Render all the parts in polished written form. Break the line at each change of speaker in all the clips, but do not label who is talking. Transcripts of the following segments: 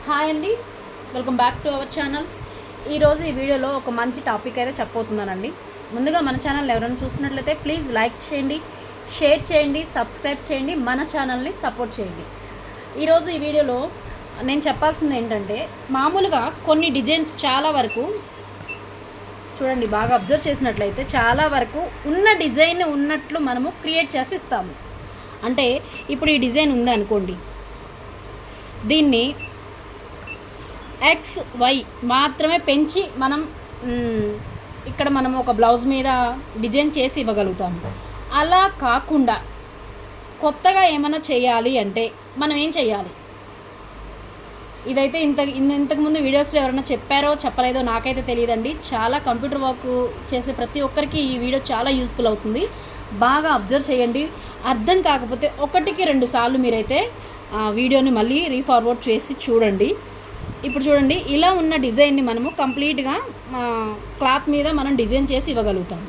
Hi అండి, welcome back to our channel. ఈరోజు ఈ వీడియోలో ఒక మంచి టాపిక్ అయితే చెప్పబోతున్నానండి. ముందుగా మన ఛానల్ ఎవరైనా చూస్తున్నట్లయితే ప్లీజ్ లైక్ చేయండి, షేర్ చేయండి, సబ్స్క్రైబ్ చేయండి, మన ఛానల్ని సపోర్ట్ చేయండి. ఈరోజు ఈ వీడియోలో నేను చెప్పాల్సింది ఏంటంటే, మామూలుగా కొన్ని డిజైన్స్ చాలా వరకు చూడండి, బాగా అబ్జర్వ్ చేసినట్లయితే చాలా వరకు ఉన్న డిజైన్ ఉన్నట్లు మనము క్రియేట్ చేసి ఇస్తాము. అంటే ఇప్పుడు ఈ డిజైన్ ఉంది అనుకోండి, దీన్ని ఎక్స్ వై మాత్రమే పెంచి మనం ఒక బ్లౌజ్ మీద డిజైన్ చేసి ఇవ్వగలుగుతాము. అలా కాకుండా కొత్తగా ఏమైనా చేయాలి అంటే మనం ఏం చేయాలి? ఇదైతే ఇంతకుముందు వీడియోస్లో ఎవరైనా చెప్పారో చెప్పలేదో నాకైతే తెలియదండి. చాలా కంప్యూటర్ వర్క్ చేసే ప్రతి ఒక్కరికి ఈ వీడియో చాలా యూస్ఫుల్ అవుతుంది. బాగా అబ్జర్వ్ చేయండి. అర్థం కాకపోతే 1-2 సార్లు మీరైతే వీడియోని మళ్ళీ రీఫార్వర్డ్ చేసి చూడండి. ఇప్పుడు చూడండి, ఇలా ఉన్న డిజైన్ని మనము కంప్లీట్గా క్లాత్ మీద మనం డిజైన్ చేసి ఇవ్వగలుగుతాం.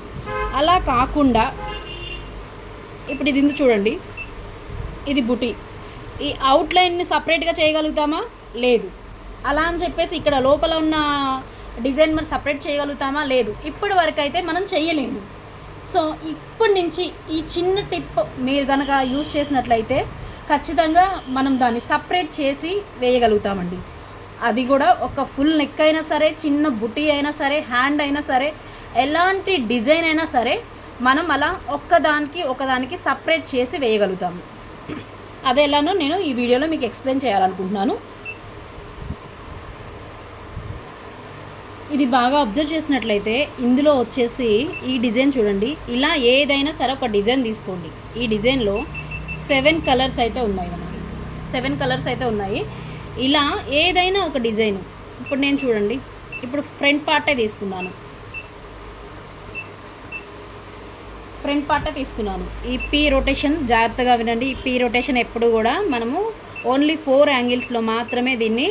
అలా కాకుండా ఇప్పుడు ఇది చూడండి, ఇది బుటీ, ఈ అవుట్లైన్ని సపరేట్గా చేయగలుగుతామా? లేదు. అలా అని చెప్పేసి ఇక్కడ లోపల ఉన్న డిజైన్ మనం సపరేట్ చేయగలుగుతామా? లేదు. ఇప్పటి వరకు అయితే మనం చెయ్యలేము. సో ఇప్పటి నుంచి ఈ చిన్న టిప్ మీరు కనుక యూజ్ చేసినట్లయితే ఖచ్చితంగా మనం దాన్ని సపరేట్ చేసి వేయగలుగుతామండి. అది కూడా ఒక ఫుల్ నెక్ అయినా సరే, చిన్న బుటీ అయినా సరే, హ్యాండ్ అయినా సరే, ఎలాంటి డిజైన్ అయినా సరే మనం అలా ఒకదానికి సపరేట్ చేసి వేయగలుగుతాము. అదే ఎలానో నేను ఈ వీడియోలో మీకు ఎక్స్ప్లెయిన్ చేయాలనుకుంటున్నాను. ఇది బాగా అబ్జర్వ్ చేసినట్లయితే ఇందులో వచ్చేసి ఈ డిజైన్ చూడండి, ఇలా ఏదైనా సరే ఒక డిజైన్ తీసుకోండి. ఈ డిజైన్లో 7 కలర్స్ అయితే ఉన్నాయి. మనకి 7 కలర్స్ అయితే ఉన్నాయి. ఇలా ఏదైనా ఒక డిజైన్, ఇప్పుడు నేను చూడండి, ఇప్పుడు ఫ్రంట్ పార్టే తీసుకున్నాను. ఈ పీ రొటేషన్ జాగ్రత్తగా వినండి. ఈ పీ రొటేషన్ ఎప్పుడు కూడా మనము ఓన్లీ 4 యాంగిల్స్లో మాత్రమే దీన్ని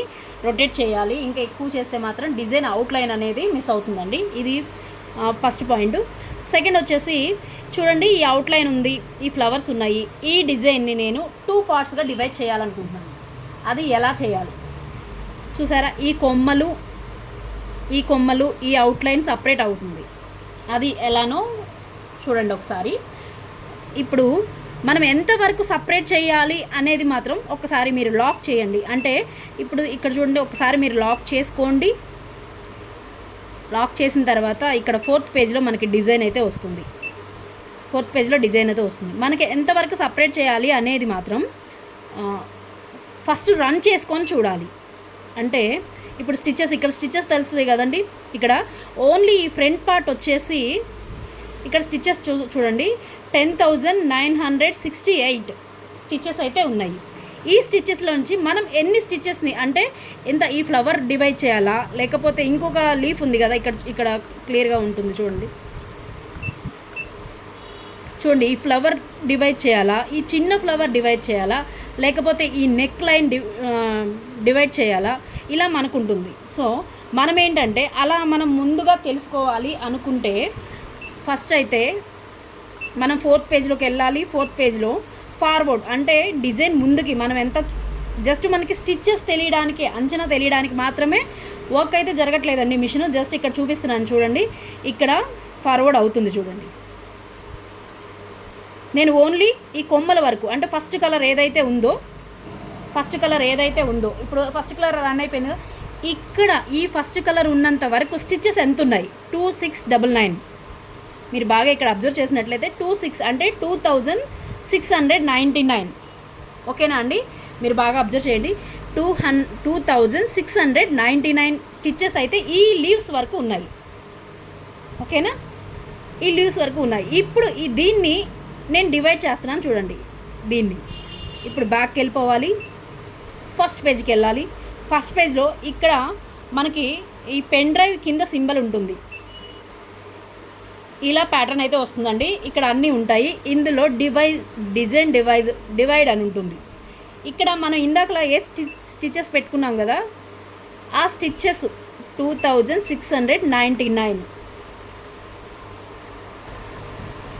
రొటేట్ చేయాలి. ఇంకా ఎక్కువ చేస్తే మాత్రం డిజైన్ అవుట్లైన్ అనేది మిస్ అవుతుందండి. ఇది ఫస్ట్ పాయింట్. సెకండ్ వచ్చేసి చూడండి, ఈ అవుట్లైన్ ఉంది, ఈ ఫ్లవర్స్ ఉన్నాయి. ఈ డిజైన్ని నేను 2 పార్ట్స్గా డివైడ్ చేయాలనుకుంటున్నాను. అది ఎలా చేయాలి చూసారా? ఈ కొమ్మలు ఈ అవుట్లైన్ సపరేట్ అవుతుంది. అది ఎలానో చూడండి ఒకసారి. ఇప్పుడు మనం ఎంతవరకు సపరేట్ చేయాలి అనేది మాత్రం ఒకసారి మీరు లాక్ చేయండి. అంటే ఇప్పుడు ఇక్కడ చూడండి, ఒకసారి మీరు లాక్ చేసుకోండి. లాక్ చేసిన తర్వాత ఇక్కడ 4th పేజ్లో మనకి డిజైన్ అయితే వస్తుంది. 4th పేజ్లో డిజైన్ అయితే వస్తుంది. మనకి ఎంతవరకు సపరేట్ చేయాలి అనేది మాత్రం ఫస్ట్ రన్ చేసుకొని చూడాలి. అంటే ఇప్పుడు ఇక్కడ స్టిచెస్ తెలుస్తుంది కదండి. ఇక్కడ ఓన్లీ ఈ ఫ్రంట్ పార్ట్ వచ్చేసి ఇక్కడ స్టిచెస్ చూడండి, 10,968 స్టిచెస్ అయితే ఉన్నాయి. ఈ స్టిచెస్లోంచి మనం ఎన్ని స్టిచెస్ని, అంటే ఈ ఫ్లవర్ డివైడ్ చేయాలా, లేకపోతే ఇంకొక లీఫ్ ఉంది కదా ఇక్కడ క్లియర్గా ఉంటుంది చూడండి. ఈ ఫ్లవర్ డివైడ్ చేయాలా, ఈ చిన్న ఫ్లవర్ డివైడ్ చేయాలా, లేకపోతే ఈ నెక్ లైన్ డివైడ్ చేయాలా, ఇలా మనకుంటుంది. సో మనం ఏంటంటే అలా మనం ముందుగా తెలుసుకోవాలి అనుకుంటే ఫస్ట్ అయితే మనం 4th పేజ్లోకి వెళ్ళాలి. 4th పేజ్లో ఫార్వర్డ్, అంటే డిజైన్ ముందుకి మనం ఎంత జస్ట్ మనకి స్టిచ్చెస్ తెలియడానికి, అంచనా తెలియడానికి మాత్రమే వర్క్ అయితే జరగట్లేదండి మిషన్. జస్ట్ ఇక్కడ చూపిస్తున్నాను చూడండి, ఇక్కడ ఫార్వర్డ్ అవుతుంది చూడండి. నేను ఓన్లీ ఈ కొమ్మల వరకు, అంటే ఫస్ట్ కలర్ ఏదైతే ఉందో ఇప్పుడు ఫస్ట్ కలర్ రన్ అయిపోయింది కదా, ఇక్కడ ఈ ఫస్ట్ కలర్ ఉన్నంత వరకు స్టిచ్చెస్ ఎంత ఉన్నాయి? 2699. మీరు బాగా ఇక్కడ అబ్జర్వ్ చేసినట్లయితే 26 అంటే 2699. ఓకేనా అండి? మీరు బాగా అబ్జర్వ్ చేయండి. 2699 స్టిచ్చెస్ అయితే ఈ లీవ్స్ వరకు ఉన్నాయి. ఓకేనా? ఈ లీవ్స్ వరకు ఉన్నాయి. ఇప్పుడు దీన్ని నేను డివైడ్ చేస్తున్నాను చూడండి. దీన్ని ఇప్పుడు బ్యాక్కి వెళ్ళిపోవాలి, ఫస్ట్ పేజ్కి వెళ్ళాలి. ఫస్ట్ పేజ్లో ఇక్కడ మనకి ఈ పెన్ డ్రైవ్ కింద సింబల్ ఉంటుంది. ఇలా ప్యాటర్న్ అయితే వస్తుందండి. ఇక్కడ అన్నీ ఉంటాయి. ఇందులో డివైడ్ అని ఉంటుంది. ఇక్కడ మనం ఇందాకలా ఏ స్టిచెస్ పెట్టుకున్నాం కదా, ఆ స్టిచెస్ 2699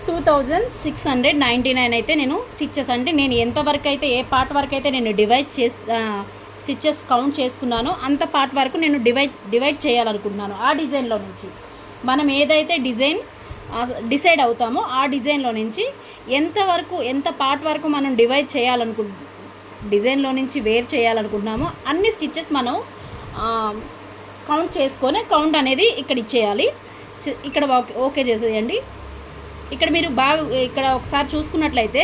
2699 అయితే నేను స్టిచ్చెస్, అంటే నేను ఎంతవరకు అయితే ఏ పార్ట్ వరకు అయితే నేను డివైడ్ స్టిచ్చెస్ కౌంట్ చేసుకున్నానో అంత పార్ట్ వరకు నేను డివైడ్ చేయాలనుకుంటున్నాను. ఆ డిజైన్లో నుంచి మనం ఏదైతే డిసైడ్ అవుతామో ఆ డిజైన్లో నుంచి ఎంత పార్ట్ వరకు మనం డిజైన్లో నుంచి వేర్ చేయాలనుకుంటున్నామో అన్ని స్టిచ్చెస్ మనం కౌంట్ చేసుకొని కౌంట్ అనేది ఇక్కడ ఇచ్చేయాలి. ఇక్కడ ఓకే చేసేయండి. ఇక్కడ మీరు ఇక్కడ ఒకసారి చూసుకున్నట్లయితే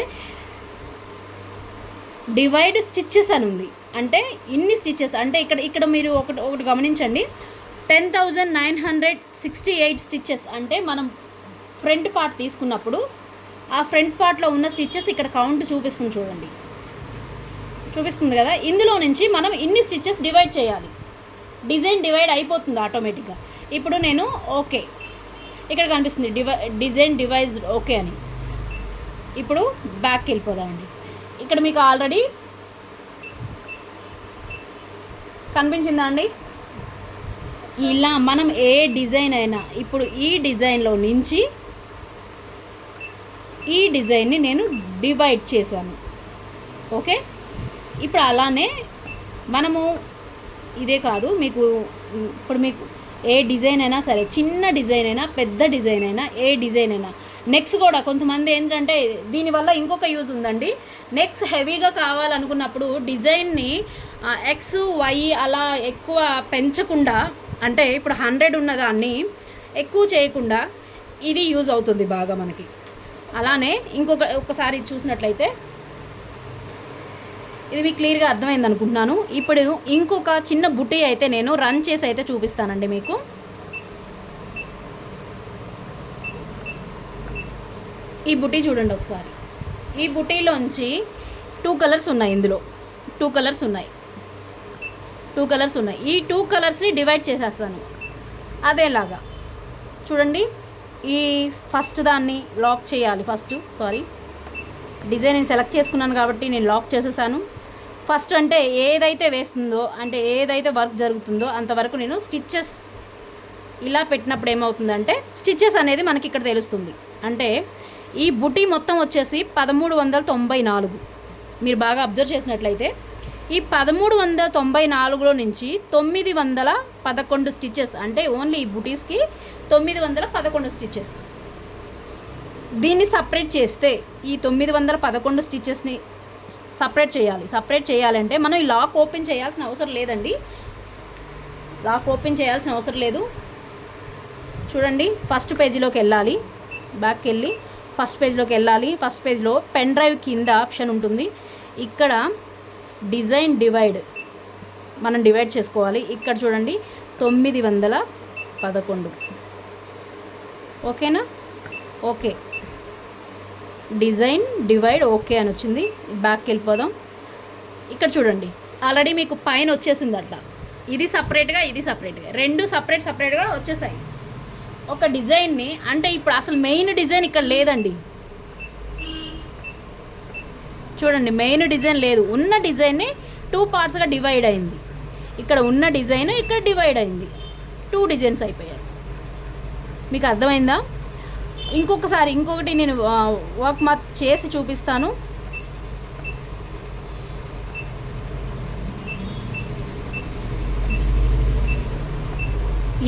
డివైడ్ స్టిచ్చెస్ అని ఉంది. అంటే ఇన్ని స్టిచ్చెస్ అంటే ఇక్కడ మీరు ఒకటి గమనించండి. 10,968 స్టిచ్చెస్ అంటే మనం ఫ్రంట్ పార్ట్ తీసుకున్నప్పుడు ఆ ఫ్రంట్ పార్ట్లో ఉన్న స్టిచ్చెస్ ఇక్కడ కౌంట్ చూపిస్తుంది కదా. ఇందులో నుంచి మనం ఇన్ని స్టిచ్చెస్ డివైడ్ చేయాలి. డిజైన్ డివైడ్ అయిపోతుంది ఆటోమేటిక్గా. ఇప్పుడు నేను ఓకే, ఇక్కడ కనిపిస్తుంది డిజైన్ డివైజ్ ఓకే అని. ఇప్పుడు బ్యాక్కి వెళ్ళిపోదామండి. ఇక్కడ మీకు ఆల్రెడీ కనిపించిందా అండి? ఇలా మనం ఏ డిజైన్ అయినా ఇప్పుడు ఈ డిజైన్లో నుంచి ఈ డిజైన్ని నేను డివైడ్ చేశాను. ఓకే, ఇప్పుడు అలానే మనము ఇదే కాదు, ఇప్పుడు మీకు ఏ డిజైన్ అయినా సరే, చిన్న డిజైన్ అయినా పెద్ద డిజైన్ అయినా ఏ డిజైన్ అయినా, నెక్స్ కూడా కొంతమంది ఏంటంటే దీనివల్ల ఇంకొక యూజ్ ఉందండి. నెక్స్ హెవీగా కావాలనుకున్నప్పుడు డిజైన్ని ఎక్స్ వై అలా ఎక్కువ పెంచకుండా, అంటే ఇప్పుడు 100 ఉన్నదాన్ని ఎక్కువ చేయకుండా ఇది యూజ్ అవుతుంది బాగా మనకి. అలానే ఒకసారి చూసినట్లయితే ఇది మీకు క్లియర్గా అర్థమైంది అనుకుంటున్నాను. ఇప్పుడు ఇంకొక చిన్న బుటీ అయితే నేను రన్ చేసి అయితే చూపిస్తానండి మీకు. ఈ బుటీ చూడండి ఒకసారి. ఈ బుటీలోంచి 2 కలర్స్ ఉన్నాయి. ఇందులో 2 కలర్స్ ఉన్నాయి. ఈ 2 కలర్స్ని డివైడ్ చేసేస్తాను అదేలాగా. చూడండి, ఈ ఫస్ట్ దాన్ని లాక్ చేయాలి. డిజైన్ నేను సెలెక్ట్ చేసుకున్నాను కాబట్టి నేను లాక్ చేసేసాను. ఫస్ట్ అంటే ఏదైతే వేస్తుందో, అంటే ఏదైతే వర్క్ జరుగుతుందో అంతవరకు నేను స్టిచ్చెస్ ఇలా పెట్టినప్పుడు ఏమవుతుందంటే స్టిచ్చెస్ అనేది మనకి ఇక్కడ తెలుస్తుంది. అంటే ఈ బుటీ మొత్తం వచ్చేసి 1394. మీరు బాగా అబ్జర్వ్ చేసినట్లయితే ఈ 1394లో నుంచి 911 స్టిచ్చెస్, అంటే ఓన్లీ ఈ బుటీస్కి 911 స్టిచ్చెస్. దీన్ని సపరేట్ చేస్తే ఈ 911 స్టిచ్చెస్ని సపరేట్ చేయాలంటే మనం ఈ లాక్ ఓపెన్ చేయాల్సిన అవసరం లేదండి. చూడండి, ఫస్ట్ పేజీలోకి వెళ్ళాలి. బ్యాక్కి వెళ్ళి ఫస్ట్ పేజ్లోకి వెళ్ళాలి. ఫస్ట్ పేజ్లో పెన్ డ్రైవ్ కింద ఆప్షన్ ఉంటుంది. ఇక్కడ డిజైన్ డివైడ్ మనం డివైడ్ చేసుకోవాలి. ఇక్కడ చూడండి 911. ఓకేనా? ఓకే, డిజైన్ డివైడ్ ఓకే అని వచ్చింది. బ్యాక్కి వెళ్ళిపోదాం. ఇక్కడ చూడండి, ఆల్రెడీ మీకు పైన వచ్చేసింది అట్లా. ఇది సపరేట్గా 2 సపరేట్గా వచ్చేసాయి. ఒక డిజైన్ని, అంటే ఇప్పుడు అసలు మెయిన్ డిజైన్ ఇక్కడ లేదండి. చూడండి, మెయిన్ డిజైన్ లేదు. ఉన్న డిజైన్ని 2 పార్ట్స్గా డివైడ్ అయింది. ఇక్కడ ఉన్న డిజైన్ ఇక్కడ డివైడ్ అయింది. 2 డిజైన్స్ అయిపోయాయి. మీకు అర్థమైందా? ఇంకొకటి నేను వర్క్ చేసి చూపిస్తాను.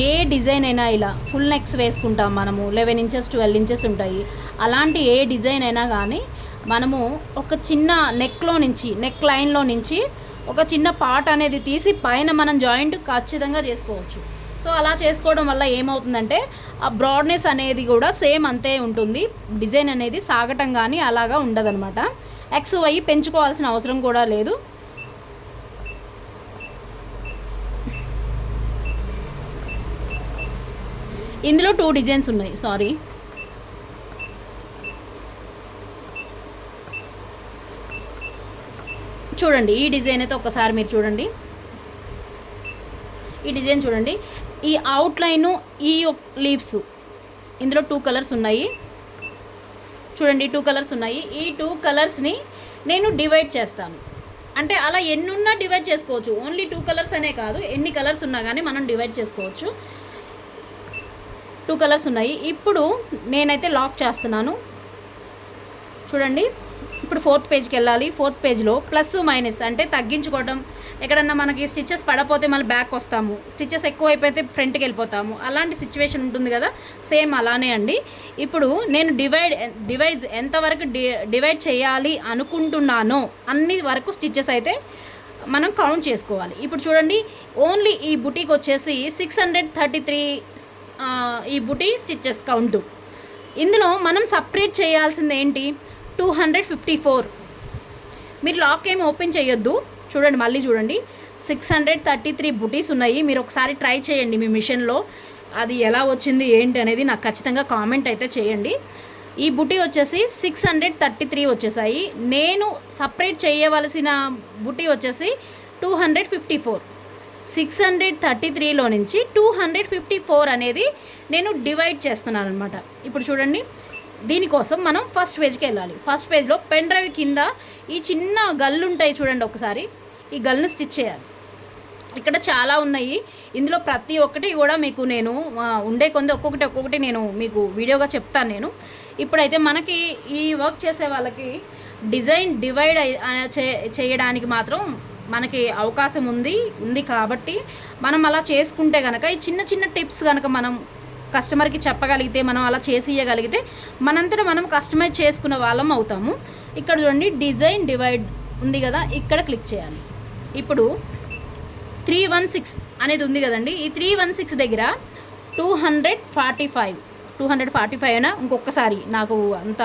ఏ డిజైన్ అయినా ఇలా ఫుల్ నెక్స్ వేసుకుంటాం మనము. 11 ఇంచెస్ 12 ఇంచెస్ ఉంటాయి. అలాంటి ఏ డిజైన్ అయినా కానీ మనము ఒక చిన్న నెక్ లైన్లో నుంచి ఒక చిన్న పార్ట్ అనేది తీసి పైన మనం జాయింట్ ఖచ్చితంగా చేసుకోవచ్చు. సో అలా చేసుకోవడం వల్ల ఏమవుతుందంటే ఆ బ్రాడ్నెస్ అనేది కూడా సేమ్ అంతే ఉంటుంది. డిజైన్ అనేది సాగటం కానీ అలాగా ఉండదన్నమాట. ఎక్స్ వై పెంచుకోవాల్సిన అవసరం కూడా లేదు. ఇందులో 2 డిజైన్స్ ఉన్నాయి. చూడండి, ఈ డిజైన్ అయితే ఒకసారి మీరు చూడండి. ఈ డిజైన్ చూడండి, ఈ అవుట్లైను, ఈ లీవ్స్, ఇందులో 2 కలర్స్ ఉన్నాయి. చూడండి, 2 కలర్స్ ఉన్నాయి. ఈ 2 కలర్స్ని నేను డివైడ్ చేస్తాను. అంటే అలా ఎన్నున్నా డివైడ్ చేసుకోవచ్చు. ఓన్లీ 2 కలర్స్ అనే కాదు, ఎన్ని కలర్స్ ఉన్నా కానీ మనం డివైడ్ చేసుకోవచ్చు. 2 కలర్స్ ఉన్నాయి. ఇప్పుడు నేనైతే లాక్ చేస్తున్నాను. చూడండి, ఇప్పుడు 4th పేజ్కి వెళ్ళాలి. 4th పేజ్లో ప్లస్ మైనస్ అంటే తగ్గించుకోవడం, ఎక్కడన్నా మనకి స్టిచ్చెస్ పడపోతే మళ్ళీ బ్యాక్ వస్తాము, స్టిచ్చెస్ ఎక్కువ అయిపోతే ఫ్రంట్కి వెళ్ళిపోతాము, అలాంటి సిచ్యువేషన్ ఉంటుంది కదా, సేమ్ అలానే అండి. ఇప్పుడు నేను డివైడ్ ఎంతవరకు డివైడ్ చేయాలి అనుకుంటున్నానో అన్ని వరకు స్టిచ్చెస్ అయితే మనం కౌంట్ చేసుకోవాలి. ఇప్పుడు చూడండి, ఓన్లీ ఈ బుటీకి వచ్చేసి 633 ఈ బుటీ స్టిచ్చెస్ కౌంటు. ఇందులో మనం సపరేట్ చేయాల్సింది ఏంటి, 254. మీరు లాక్ ఏమి ఓపెన్ చేయొద్దు. చూడండి, మళ్ళీ చూడండి, 633 బుటీస్ ఉన్నాయి. మీరు ఒకసారి ట్రై చేయండి మీ మిషన్లో, అది ఎలా వచ్చింది ఏంటి అనేది నాకు ఖచ్చితంగా కామెంట్ అయితే చేయండి. ఈ బుటీ వచ్చేసి 633 వచ్చేసాయి. నేను సపరేట్ చేయవలసిన బుటీ వచ్చేసి 254. 633లో నుంచి 254 అనేది నేను డివైడ్ చేస్తున్నాను అనమాట. ఇప్పుడు చూడండి, దీనికోసం మనం ఫస్ట్ పేజ్కి వెళ్ళాలి. ఫస్ట్ పేజ్లో పెన్ డ్రైవ్ కింద ఈ చిన్న గల్లు ఉంటాయి చూడండి, ఒకసారి ఈ గల్ను స్టిచ్ చేయాలి. ఇక్కడ చాలా ఉన్నాయి, ఇందులో ప్రతి ఒక్కటి కూడా మీకు నేను ఉండే కొంది ఒక్కొక్కటి నేను మీకు వీడియోగా చెప్తాను నేను. ఇప్పుడైతే మనకి ఈ వర్క్ చేసే వాళ్ళకి డిజైన్ డివైడ్ చేయడానికి మాత్రం మనకి అవకాశం ఉంది కాబట్టి మనం అలా చేసుకుంటే కనుక ఈ చిన్న చిన్న టిప్స్ కనుక మనం కస్టమర్కి చెప్పగలిగితే, మనం అలా చేసి ఇవ్వగలిగితే మనంతటా మనం కస్టమైజ్ చేసుకున్న వాళ్ళం అవుతాము. ఇక్కడ చూడండి, డిజైన్ డివైడ్ ఉంది కదా, ఇక్కడ క్లిక్ చేయాలి. ఇప్పుడు 316 అనేది ఉంది కదండి, ఈ 316 దగ్గర 245 అయినా ఇంకొకసారి నాకు అంత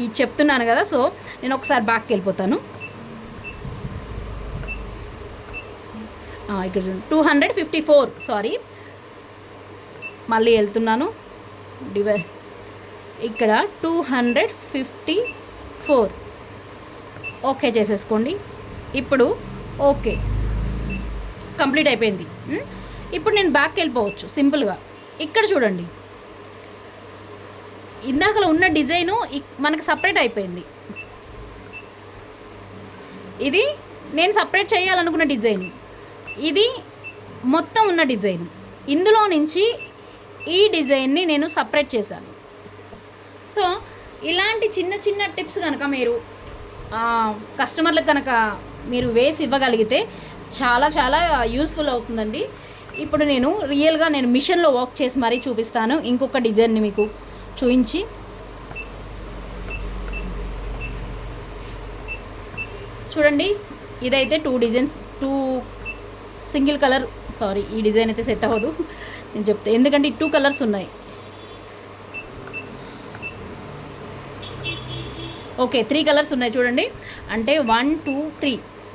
ఈ చెప్తున్నాను కదా, సో నేను ఒకసారి బ్యాక్కి వెళ్ళిపోతాను. ఇక్కడ 254, సారీ, మళ్ళీ వెళ్తున్నాను. ఇక్కడ 254 ఓకే చేసేసుకోండి. ఇప్పుడు ఓకే కంప్లీట్ అయిపోయింది. ఇప్పుడు నేను బ్యాక్కి వెళ్ళిపోవచ్చు సింపుల్గా. ఇక్కడ చూడండి, ఇందాకలో ఉన్న డిజైను మనకు సపరేట్ అయిపోయింది. ఇది నేను సపరేట్ చేయాలనుకున్న డిజైన్, ఇది మొత్తం ఉన్న డిజైన్. ఇందులో నుంచి ఈ డిజైన్ని నేను సపరేట్ చేశాను. సో ఇలాంటి చిన్న చిన్న టిప్స్ కనుక మీరు కస్టమర్లకు కనుక మీరు వేసి ఇవ్వగలిగితే చాలా చాలా యూస్ఫుల్ అవుతుందండి. ఇప్పుడు నేను రియల్గా నేను మిషన్లో వర్క్ చేసి మరీ చూపిస్తాను ఇంకొక డిజైన్ని మీకు చూపించి. చూడండి, ఇదైతే 2 డిజైన్స్, 2 సింగిల్ కలర్, సారీ ఈ డిజైన్ అయితే సెట్ అవ్వదు నేను చెప్తే, ఎందుకంటే 2 కలర్స్ ఉన్నాయి. ఓకే 3 కలర్స్ ఉన్నాయి చూడండి, అంటే 1 2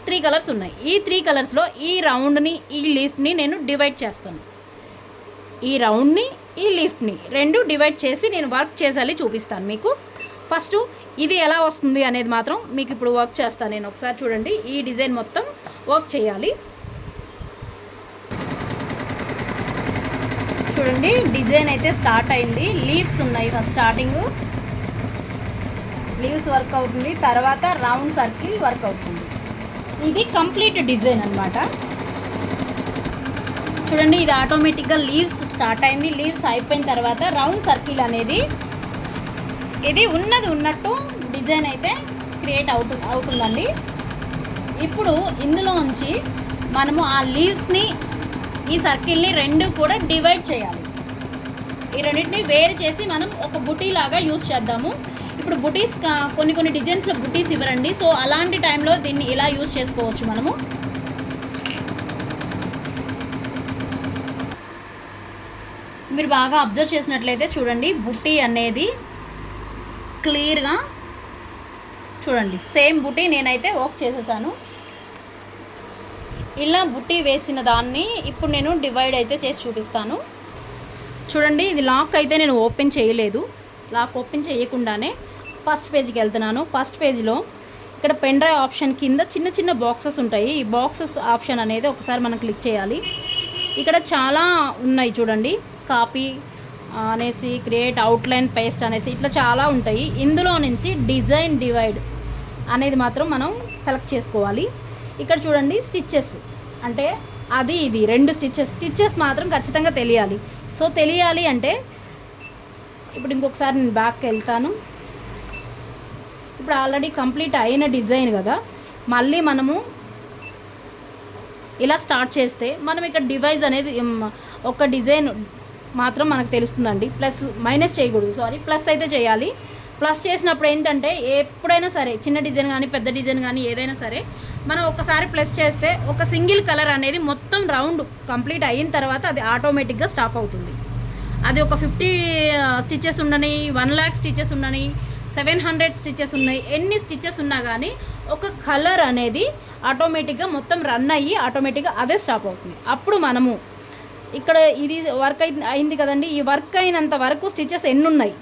3 కలర్స్ ఉన్నాయి. ఈ 3 కలర్స్లో ఈ రౌండ్ని ఈ లీఫ్ని నేను డివైడ్ చేస్తాను. ఈ రౌండ్ని ఈ లీఫ్ని 2 డివైడ్ చేసి నేను వర్క్ చేసేది చూపిస్తాను మీకు. ఫస్ట్ ఇది ఎలా వస్తుంది అనేది మాత్రం మీకు ఇప్పుడు వర్క్ చేస్తాను నేను. ఒకసారి చూడండి, ఈ డిజైన్ మొత్తం వర్క్ చేయాలి. చూడండి, డిజైన్ అయితే స్టార్ట్ అయింది. లీవ్స్ ఉన్నాయి, ఫస్ట్ స్టార్టింగ్ లీవ్స్ వర్క్ అవుతుంది, తర్వాత రౌండ్ సర్కిల్ వర్క్ అవుతుంది. ఇది కంప్లీట్ డిజైన్ అన్నమాట. చూడండి, ఇది ఆటోమేటిక్గా లీవ్స్ స్టార్ట్ అయింది. లీవ్స్ అయిపోయిన తర్వాత రౌండ్ సర్కిల్ అనేది ఇది ఉన్నట్టు డిజైన్ అయితే క్రియేట్ అవుతుందండి. ఇప్పుడు ఇందులో నుంచి మనము ఆ లీవ్స్ని ఈ సర్కిల్ని 2 కూడా డివైడ్ చేయాలి. ఈ రెండింటిని వేరు చేసి మనం ఒక బుటీ లాగా యూజ్ చేద్దాము. ఇప్పుడు బుటీస్ కొన్ని డిజైన్స్లో బుటీస్ ఇవ్వరండి, సో అలాంటి టైంలో దీన్ని ఇలా యూజ్ చేసుకోవచ్చు మనము. మీరు బాగా అబ్జర్వ్ చేసినట్లయితే చూడండి, బుటీ అనేది క్లియర్గా చూడండి, సేమ్ బుటీ నేనైతే వర్క్ చేసేసాను. ఇలా బుటీ వేసిన దాన్ని ఇప్పుడు నేను డివైడ్ అయితే చేసి చూపిస్తాను. చూడండి, ఇది లాక్ అయితే నేను ఓపెన్ చేయలేదు. లాక్ ఓపెన్ చేయకుండానే ఫస్ట్ పేజ్కి వెళ్తున్నాను. ఫస్ట్ పేజ్లో ఇక్కడ పెన్ డ్రైవ్ ఆప్షన్ కింద చిన్న బాక్సెస్ ఉంటాయి. ఈ బాక్సెస్ ఆప్షన్ అనేది ఒకసారి మనం క్లిక్ చేయాలి. ఇక్కడ చాలా ఉన్నాయి చూడండి, కాపీ అనేసి, క్రియేట్, అవుట్లైన్, పేస్ట్ అనేసి ఇట్లా చాలా ఉంటాయి. ఇందులో నుంచి డిజైన్ డివైడ్ అనేది మాత్రం మనం సెలెక్ట్ చేసుకోవాలి. ఇక్కడ చూడండి, స్టిచ్చెస్ అంటే అది ఇది 2 స్టిచ్చెస్ మాత్రం ఖచ్చితంగా తెలియాలి. సో తెలియాలి అంటే ఇప్పుడు ఇంకొకసారి నేను బ్యాక్కి వెళ్తాను. ఇప్పుడు ఆల్రెడీ కంప్లీట్ అయిన డిజైన్ కదా, మళ్ళీ మనము ఇలా స్టార్ట్ చేస్తే మనం ఇక్కడ డివైజ్ అనేది ఒక డిజైన్ మాత్రం మనకు తెలుస్తుందండి. ప్లస్ మైనస్ చేయకూడదు, ప్లస్ అయితే చేయాలి. ప్లస్ చేసినప్పుడు ఏంటంటే ఎప్పుడైనా సరే చిన్న డిజైన్ కానీ పెద్ద డిజైన్ కానీ ఏదైనా సరే మనం ఒకసారి ప్లస్ చేస్తే ఒక సింగిల్ కలర్ అనేది మొత్తం రౌండ్ కంప్లీట్ అయిన తర్వాత అది ఆటోమేటిక్గా స్టాప్ అవుతుంది. అది ఒక 50 స్టిచెస్ ఉండని, 1 lakh స్టిచెస్ ఉండని, 700 స్టిచెస్ ఉన్నాయి, ఎన్ని స్టిచెస్ ఉన్నా కానీ ఒక కలర్ అనేది ఆటోమేటిక్గా మొత్తం రన్ అయ్యి ఆటోమేటిక్గా అదే స్టాప్ అవుతుంది. అప్పుడు మనము ఇక్కడ ఇది వర్క్ అయింది కదండి, ఈ వర్క్ అయినంత వరకు స్టిచెస్ ఎన్ని ఉన్నాయి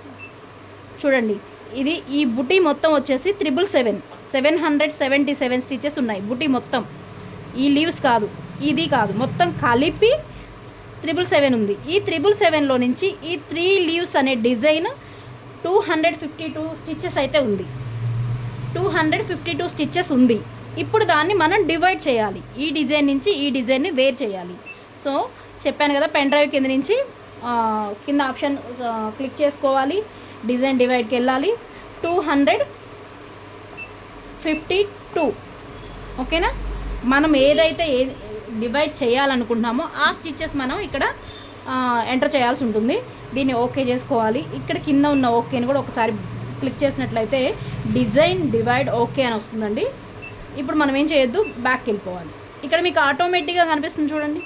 చూడండి. ఇది ఈ బుటీ మొత్తం వచ్చేసి 777 స్టిచెస్ ఉన్నాయి బుటీ మొత్తం. ఈ లీవ్స్ కాదు, ఇది కాదు, మొత్తం కలిపి 777 ఉంది. ఈ 777లో నుంచి ఈ 3 లీవ్స్ అనే డిజైన్ 252 స్టిచెస్ అయితే ఉంది. 252 స్టిచెస్ ఉంది. ఇప్పుడు దాన్ని మనం డివైడ్ చేయాలి. ఈ డిజైన్ నుంచి ఈ డిజైన్ని వేర్ చేయాలి. సో చెప్పాను కదా, పెన్ డ్రైవ్ కింద నుంచి కింద ఆప్షన్ క్లిక్ చేసుకోవాలి, డిజైన్ డివైడ్కి వెళ్ళాలి. 252 ఓకేనా. మనం ఏదైతే డివైడ్ చేయాలనుకుంటున్నామో ఆ స్టిచెస్ మనం ఇక్కడ ఎంటర్ చేయాల్సి ఉంటుంది. దీన్ని ఓకే చేసుకోవాలి. ఇక్కడ కింద ఉన్న ఓకేని కూడా ఒకసారి క్లిక్ చేసినట్లయితే డిజైన్ డివైడ్ ఓకే అని వస్తుందండి. ఇప్పుడు మనం ఏం చేయొద్దు, బ్యాక్కి వెళ్ళిపోవాలి. ఇక్కడ మీకు ఆటోమేటిక్గా కనిపిస్తుంది చూడండి.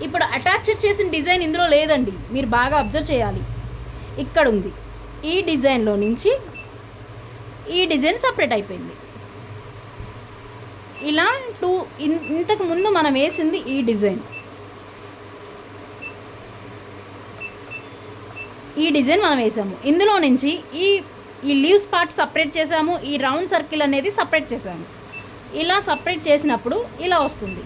ఇప్పుడు అటాచ్డ్ చేసిన డిజైన్ ఇందులో లేదండి, మీరు బాగా అబ్జర్వ్ చేయాలి. ఇక్కడ ఉంది. ఈ డిజైన్లో నుంచి ఈ డిజైన్ సపరేట్ అయిపోయింది. ఇలా ఇంతకు ముందు మనం వేసింది ఈ డిజైన్, ఈ డిజైన్ మనం వేసాము. ఇందులో నుంచి ఈ లీవ్స్ పార్ట్ సపరేట్ చేసాము, ఈ రౌండ్ సర్కిల్ అనేది సపరేట్ చేసాము. ఇలా సపరేట్ చేసినప్పుడు ఇలా వస్తుంది,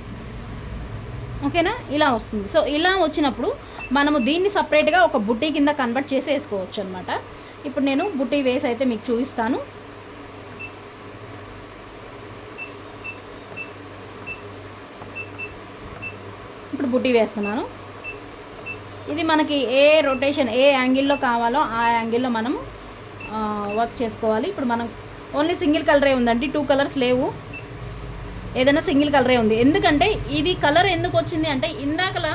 ఓకేనా, ఇలా వస్తుంది. సో ఇలా వచ్చినప్పుడు మనము దీన్ని సపరేట్గా ఒక బుట్టి కింద కన్వర్ట్ చేసి వేసుకోవచ్చు అనమాట. ఇప్పుడు నేను బుట్టి వేసి అయితే మీకు చూపిస్తాను. ఇప్పుడు బుట్టి వేస్తున్నాను. ఇది మనకి ఏ రొటేషన్ ఏ యాంగిల్లో కావాలో ఆ యాంగిల్లో మనం వర్క్ చేసుకోవాలి. ఇప్పుడు మనం ఓన్లీ సింగిల్ కలరే ఉందండి, 2 కలర్స్ లేవు. ఏదైనా సింగిల్ కలరే ఉంది. ఎందుకంటే ఇది కలర్ ఎందుకు వచ్చింది అంటే ఇందాకలా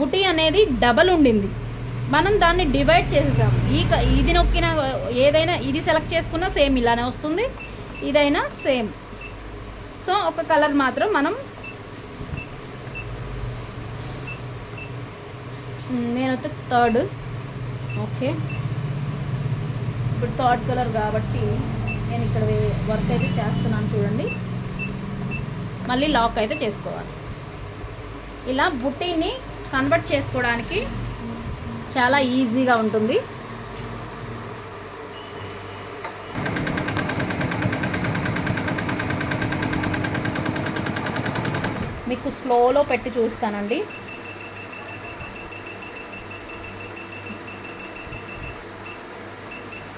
బుటీ అనేది డబల్ ఉండింది, మనం దాన్ని డివైడ్ చేసేసాము. ఇది నొక్కిన ఏదైనా ఇది సెలెక్ట్ చేసుకున్నా సేమ్ ఇలానే వస్తుంది, ఇదైనా సేమ్. సో ఒక కలర్ మాత్రం మనం నేనైతే థర్డ్, ఓకే. ఇప్పుడు థర్డ్ కలర్ కాబట్టి నేను ఇక్కడ వర్క్ అయితే చేస్తున్నాను చూడండి. మళ్ళీ లాక్ అయితే చేసుకోవాలి. ఇలా బుట్టీని కన్వర్ట్ చేసుకోవడానికి చాలా ఈజీగా ఉంటుంది. మీకు స్లోలో పెట్టి చూస్తానండి.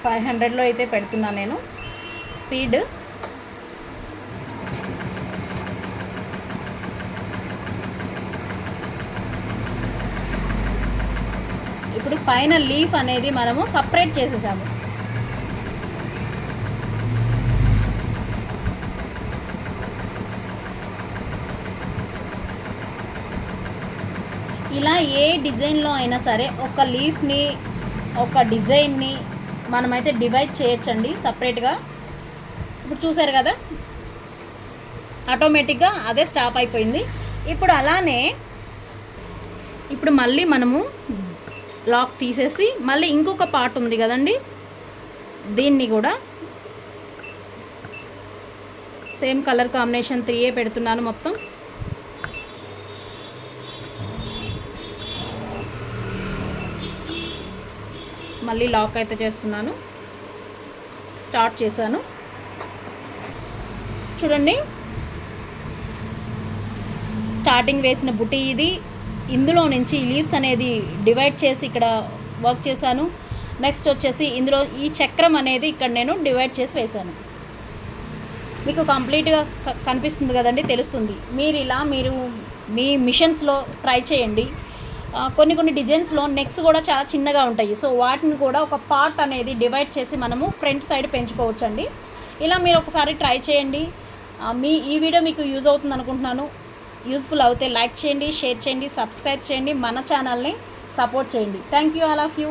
ఫైవ్ 500లో అయితే పెడుతున్నాను నేను స్పీడ్. ఇప్పుడు పైన లీఫ్ అనేది మనము సపరేట్ చేసేసాము. ఇలా ఏ డిజైన్లో అయినా సరే ఒక లీఫ్ని ఒక డిజైన్ని మనమైతే డివైడ్ చేయొచ్చండి సపరేట్గా. ఇప్పుడు చూసారు కదా, ఆటోమేటిక్గా అదే స్టాప్ అయిపోయింది. ఇప్పుడు అలానే ఇప్పుడు మళ్ళీ మనము లాక్ తీసేసి మళ్ళీ ఇంకొక పార్ట్ ఉంది కదండి, దీన్ని కూడా సేమ్ కలర్ కాంబినేషన్ 3 పెడుతున్నాను మొత్తం. మళ్ళీ లాక్ అయితే చేస్తున్నాను, స్టార్ట్ చేశాను చూడండి. స్టార్టింగ్ వేసిన బుటీ ఇది, ఇందులో నుంచి లీవ్స్ అనేది డివైడ్ చేసి ఇక్కడ వర్క్ చేశాను. నెక్స్ట్ వచ్చేసి ఇందులో ఈ చక్రం అనేది ఇక్కడ నేను డివైడ్ చేసి వేశాను. మీకు కంప్లీట్గా కనిపిస్తుంది కదండి, తెలుస్తుంది. మీరు మీ మిషన్స్లో ట్రై చేయండి. కొన్ని డిజైన్స్లో నెక్స్ కూడా చాలా చిన్నగా ఉంటాయి. సో వాటిని కూడా ఒక పార్ట్ అనేది డివైడ్ చేసి మనము ఫ్రంట్ సైడ్ పెంచుకోవచ్చండి. ఇలా మీరు ఒకసారి ట్రై చేయండి. ఈ వీడియో మీకు యూజ్ అవుతుంది అనుకుంటున్నాను. యూస్ఫుల్ అవుతే లైక్ చేయండి, షేర్ చేయండి, సబ్స్క్రైబ్ చేయండి, మన ఛానల్ని సపోర్ట్ చేయండి. Thank you all of you.